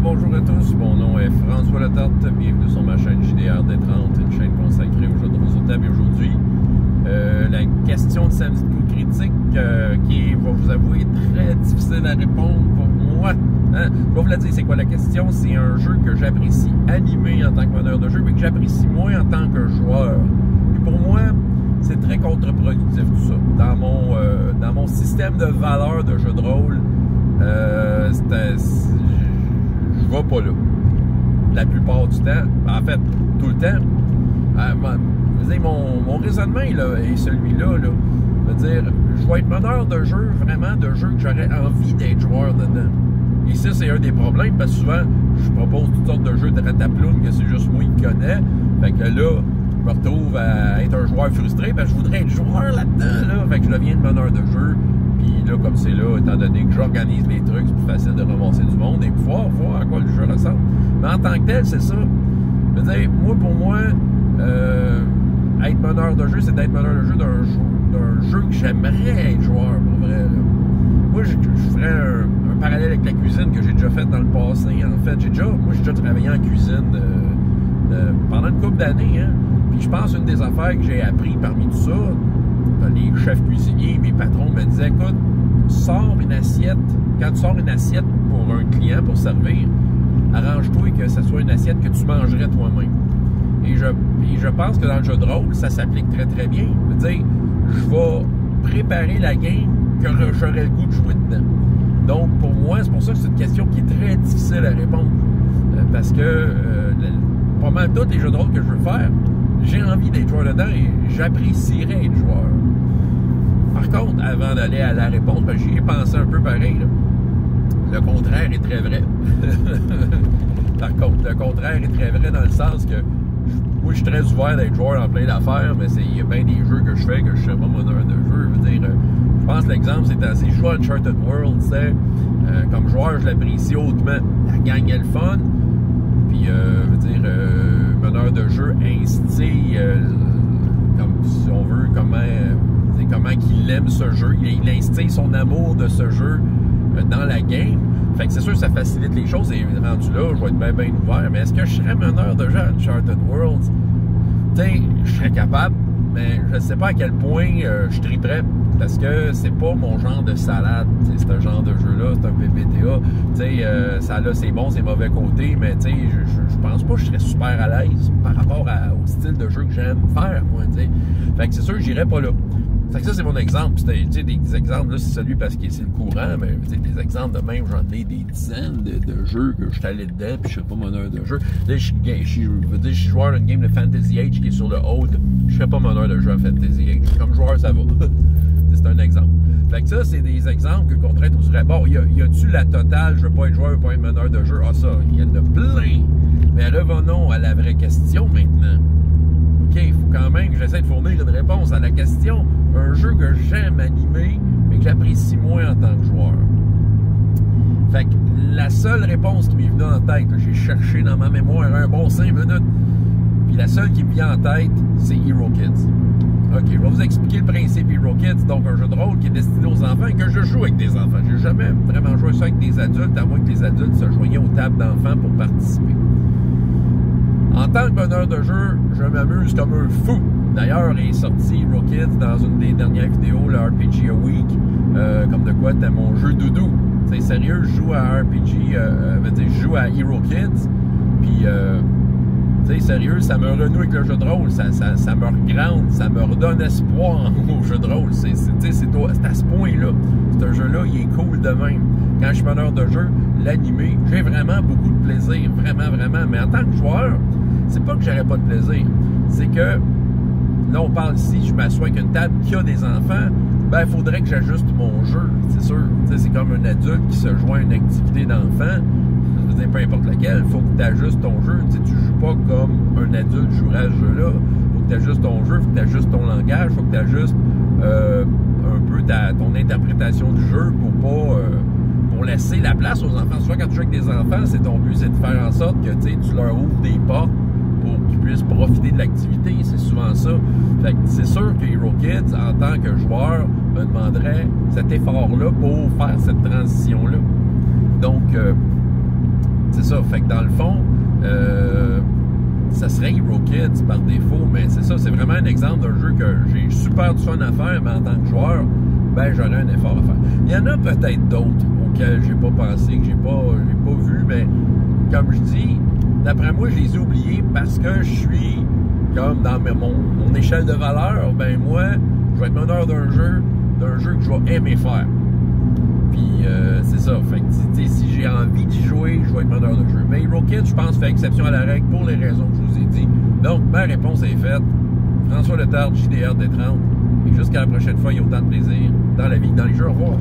bonjour à tous, mon nom est François Letarte, bienvenue sur ma chaîne JDR D30, une chaîne consacrée aux jeux de rôle sur table. Et aujourd'hui, la question de samedi de coup critique qui est, je vais vous avouer, très difficile à répondre pour moi. Hein? Je vais vous la dire, c'est quoi la question? C'est un jeu que j'apprécie animer en tant que meneur de jeu, mais que j'apprécie moins en tant que joueur. Et pour moi, c'est très contre-productif tout ça. Dans mon système de valeurs de jeu de rôle, je vais pas là. La plupart du temps, en fait, tout le temps. Mon raisonnement est celui-là. Là. Je veux dire, je vais être meneur de jeu, vraiment de jeu que j'aurais envie d'être joueur dedans. Et ça, c'est un des problèmes, parce que souvent, je propose toutes sortes de jeux de rataploune que c'est juste moi qui connais. Fait que là, je me retrouve à être un joueur frustré, parce que je voudrais être joueur là-dedans. Là. Fait que je deviens le meneur de jeu. Puis là, comme c'est là, étant donné que j'organise les trucs, c'est plus facile de ramasser du monde et pouvoir voir à quoi le jeu ressemble. Mais en tant que tel, c'est ça. Je veux dire, pour moi, être meneur de jeu, c'est d'être meneur de jeu d'un jeu que j'aimerais être joueur, pour vrai. Là. Moi, je ferais un parallèle avec la cuisine que j'ai déjà fait dans le passé. En fait, j'ai déjà travaillé en cuisine pendant une couple d'années. Hein? Puis je pense une des affaires que j'ai appris parmi tout ça, les chefs cuisiniers, mes patrons me disaient, écoute, sors une assiette. Quand tu sors une assiette pour un client pour servir, arrange-toi que ce soit une assiette que tu mangerais toi-même. Et je pense que dans le jeu de rôle, ça s'applique très très bien. Je veux dire, je vais préparer la game que j'aurais le goût de jouer dedans. Donc pour moi, c'est pour ça que c'est une question qui est très difficile à répondre. Parce que pas mal tous les jeux de rôle que je veux faire, j'ai envie d'être joueur dedans et j'apprécierais être joueur. Par contre, avant d'aller à la réponse, ben, j'y ai pensé un peu pareil. Là. Le contraire est très vrai. Par contre, le contraire est très vrai dans le sens que moi, je suis très ouvert d'être joueur en plein d'affaires, mais il y a bien des jeux que je fais que je ne suis pas meneur de jeu. Je veux dire, je pense que l'exemple, c'est assez. Je joue à Uncharted World, comme joueur, je l'apprécie hautement. La gang est le fun. Puis, je veux dire, meneur de jeu instille, comme si on veut, comment qu'il aime ce jeu. Il instille son amour de ce jeu dans la game. Fait que c'est sûr que ça facilite les choses. Et rendu là, je vais être bien ouvert. Mais est-ce que je serais meneur de jeu à Uncharted Worlds? Tu sais, je serais capable, mais je ne sais pas à quel point je triperais. Parce que c'est pas mon genre de salade. C'est un genre de jeu-là, c'est un PBTA. Ça a ses bons, ses mauvais côtés, mais je pense pas que je serais super à l'aise par rapport au style de jeu que j'aime faire, moi. T'sais. Fait que c'est sûr que j'irais pas là. Fait que ça, c'est mon exemple. Des exemples, là, c'est celui parce que c'est le courant, mais des exemples de même, j'en ai des dizaines de jeux que je suis allé dedans, puis je suis pas meneur de jeu. Là, je suis joueur d'une game de Fantasy Age qui est sur le Aude, je serais pas meneur de jeu à Fantasy Age. Comme joueur, ça va. C'est un exemple. Fait que ça, c'est des exemples que contrainte on serait. Bon, y a-tu la totale, je veux pas être joueur, je veux pas être meneur de jeu? Ah, ça, il y en a plein. Mais revenons à la vraie question maintenant. OK, il faut quand même que j'essaie de fournir une réponse à la question. Un jeu que j'aime animer, mais que j'apprécie moins en tant que joueur. Fait que la seule réponse qui m'est venue en tête, j'ai cherché dans ma mémoire un bon 5 minutes, puis la seule qui me vient en tête, c'est Hero Kids. OK, je vais vous expliquer le principe Hero Kids, donc un jeu de rôle qui est destiné aux enfants et que je joue avec des enfants. J'ai jamais vraiment joué ça avec des adultes, à moins que les adultes se joignaient aux tables d'enfants pour participer. En tant que meneur de jeu, je m'amuse comme un fou. D'ailleurs, il est sorti Hero Kids dans une des dernières vidéos, le RPG a Week, comme de quoi c'était mon jeu doudou. C'est sérieux, je joue à RPG, je joue à Hero Kids, puis sérieux, ça me renoue avec le jeu de rôle, ça me regrande, ça me redonne espoir au jeu de rôle. C'est à ce point-là. Ce jeu-là, il est cool de même. Quand je suis meneur de jeu, l'animer, j'ai vraiment beaucoup de plaisir, vraiment. Mais en tant que joueur, c'est pas que j'aurais pas de plaisir, c'est que là, on parle ici, je m'assois avec une table qui a des enfants, ben, il faudrait que j'ajuste mon jeu, c'est sûr. C'est comme un adulte qui se joint à une activité d'enfant. Je veux dire, peu importe laquelle, il faut que tu ajustes ton jeu. Tu joues pas comme un adulte jouerait à ce jeu-là. Il faut que tu ajustes ton jeu, il faut que tu ajustes ton langage, il faut que tu ajustes un peu ton interprétation du jeu pour laisser la place aux enfants. Souvent, quand tu joues avec des enfants, c'est ton but, c'est de faire en sorte que tu leur ouvres des portes pour qu'ils puissent profiter de l'activité. C'est souvent ça. Fait que c'est sûr que Hero Kids, en tant que joueur, me demanderait cet effort-là pour faire cette transition-là. Donc, c'est ça. Fait que dans le fond, ça serait Hero Kids par défaut, mais c'est ça, c'est vraiment un exemple d'un jeu que j'ai super du fun à faire, mais en tant que joueur, ben j'aurais un effort à faire. Il y en a peut-être d'autres auxquels j'ai pas pensé, que j'ai pas vu, mais comme je dis, d'après moi, je les ai oubliés parce que je suis comme dans mon échelle de valeur, ben moi, je vais être meneur d'un jeu que je vais aimer faire. Puis c'est ça, fait que si j'ai envie d'y jouer, je vais être meneur de jeu. Mais Hero Kids, je pense, fait exception à la règle pour les raisons que je vous ai dit. Donc, ma réponse est faite. François Letarte, JDR D30. Et jusqu'à la prochaine fois, il y a autant de plaisir dans la vie que dans les jeux. Au revoir.